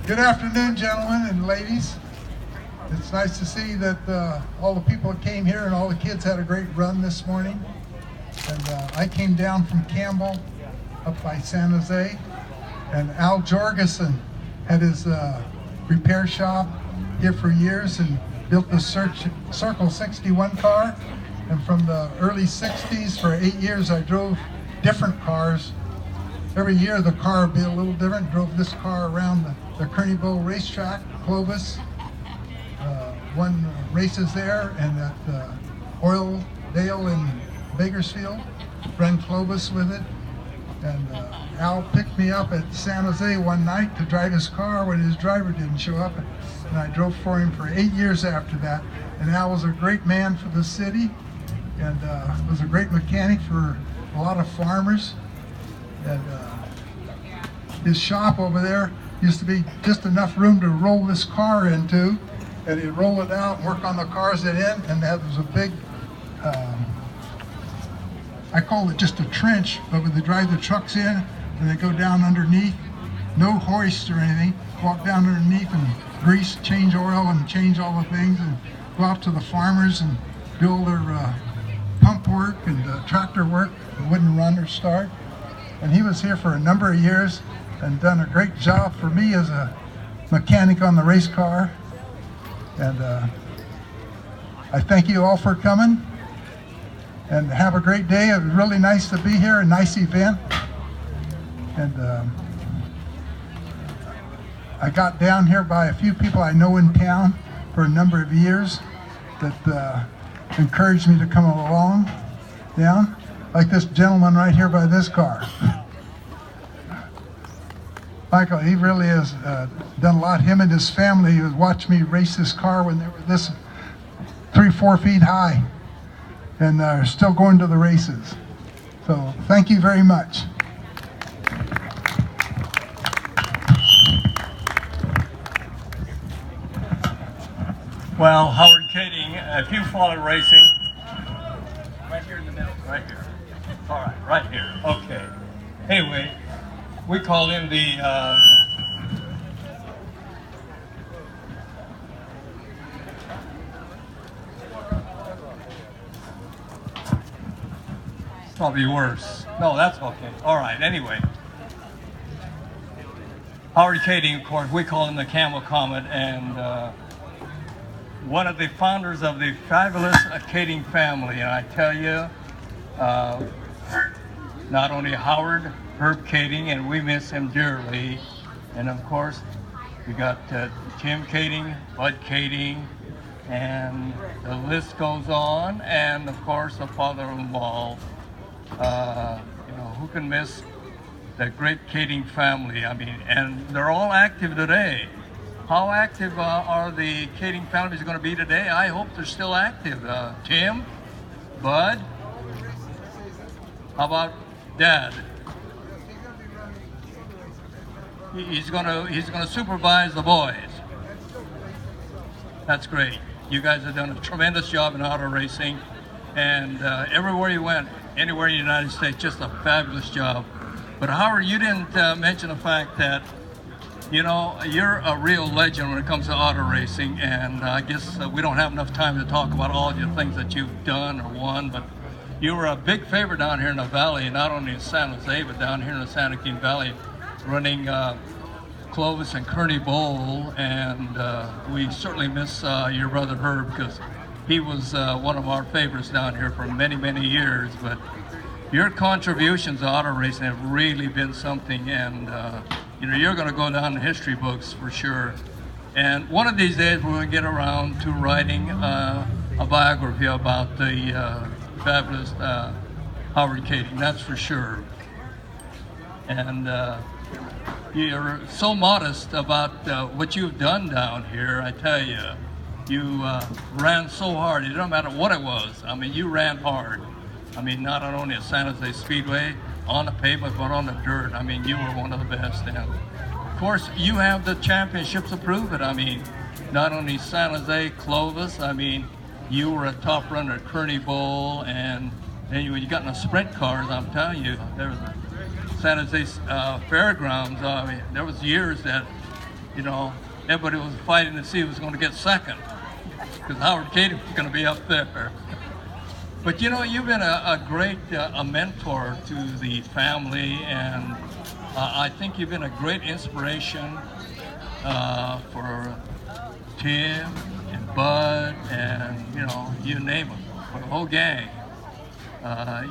Good afternoon, gentlemen and ladies. It's nice to see that all the people that came here and all the kids had a great run this morning. And I came down from Campbell up by San Jose, and Al Jorgensen had his repair shop here for years and built the Circle 61 car. And from the early 60s, for 8 years, I drove different cars. Every year the car would be a little different. Drove this car around the Kearney Bowl racetrack, Clovis. Won races there, and at Oildale in Bakersfield. Ran Clovis with it. And Al picked me up at San Jose one night to drive his car when his driver didn't show up. And I drove for him for 8 years after that. And Al was a great man for the city, and was a great mechanic for a lot of farmers. And his shop over there used to be just enough room to roll this car into, and he'd roll it out and work on the cars at in, and that was a big, I call it just a trench, but when they drive the trucks in and they go down underneath, no hoist or anything, walk down underneath and grease, change oil and change all the things, and go out to the farmers and do all their pump work and tractor work. It wouldn't run or start. And he was here for a number of years and done a great job for me as a mechanic on the race car. And I thank you all for coming, and have a great day. It was really nice to be here, a nice event. And I got down here by a few people I know in town for a number of years that encouraged me to come along down, like this gentleman right here by this car. Michael, he really has done a lot. Him and his family has watched me race this car when they were this 3-4 feet high, and are still going to the races. So thank you very much. Well, Howard Kaeding, if you follow racing, right here in the middle, right here. All right, right here. Okay. Anyway, we call him the probably worse. No, that's okay. All right. Anyway, Howard Kaeding, of course, we call him the Camel Comet, and one of the founders of the fabulous Kaeding family. And I tell you, not only Howard, Herb Kaeding, and we miss him dearly. And of course, we got Tim Kaeding, Bud Kaeding, and the list goes on. And of course, the father of them all. Who can miss that great Kaeding family? I mean, and they're all active today. How active are the Kaeding families going to be today? I hope they're still active. Tim, Bud, how about Dad? He's gonna supervise the boys. That's great. You guys have done a tremendous job in auto racing, and everywhere you went, anywhere in the United States, just a fabulous job. But Howard, you didn't mention the fact that, you know, you're a real legend when it comes to auto racing, and I guess we don't have enough time to talk about all the things that you've done or won, but you were a big favorite down here in the valley, not only in San Jose, but down here in the San Joaquin Valley, running Clovis and Kearney Bowl, and we certainly miss your brother Herb, because he was one of our favorites down here for many, many years. But your contributions to auto racing have really been something, and you're going to go down in history books for sure. And one of these days we're going to get around to writing a biography about the fabulous Howard Kaeding, that's for sure. And you're so modest about what you've done down here. I tell you, you ran so hard. It doesn't matter what it was. I mean, you ran hard. I mean, not only at San Jose Speedway, on the pavement, but on the dirt. I mean, you were one of the best. And of course, you have the championships to prove it. I mean, not only San Jose, Clovis. I mean, you were a top runner at Kearney Bowl, and then when you got in the sprint cars, I'm telling you, there was San Jose Fairgrounds. I mean, there was years that you know, everybody was fighting to see who was going to get second, because Howard Kaeding was going to be up there. But you know, you've been a great a mentor to the family, and I think you've been a great inspiration for Tim and Bud, and you know, you name them, for the whole gang.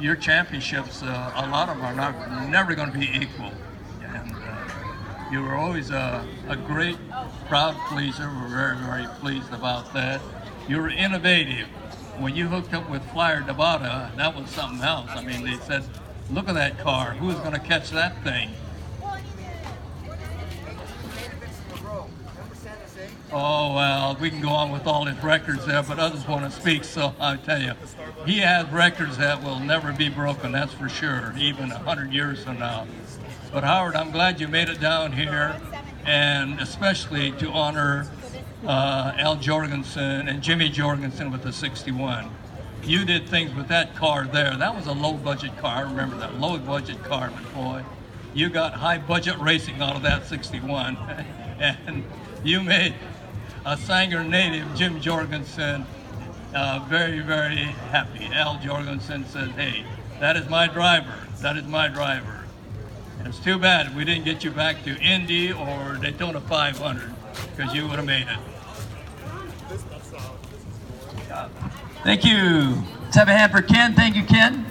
Your championships, a lot of them are never going to be equal, and you were always a great crowd pleaser. We're very, very pleased about that. You were innovative. When you hooked up with Flyer Nevada, that was something else. I mean, they said, look at that car. Who's going to catch that thing? Oh, well, we can go on with all his records there, but others want to speak, so I'll tell you, he has records that will never be broken, that's for sure, even 100 years from now. But Howard, I'm glad you made it down here, and especially to honor Al Jorgensen and Jimmy Jorgensen with the 61. You did things with that car there. That was a low-budget car. I remember that low-budget car, but boy, you got high-budget racing out of that 61, and you made a Sanger native, Jim Jorgensen, very, very happy. Al Jorgensen said, hey, that is my driver. That is my driver. And it's too bad we didn't get you back to Indy or Daytona 500, because you would have made it. Thank you. Let's have a hand for Ken. Thank you, Ken.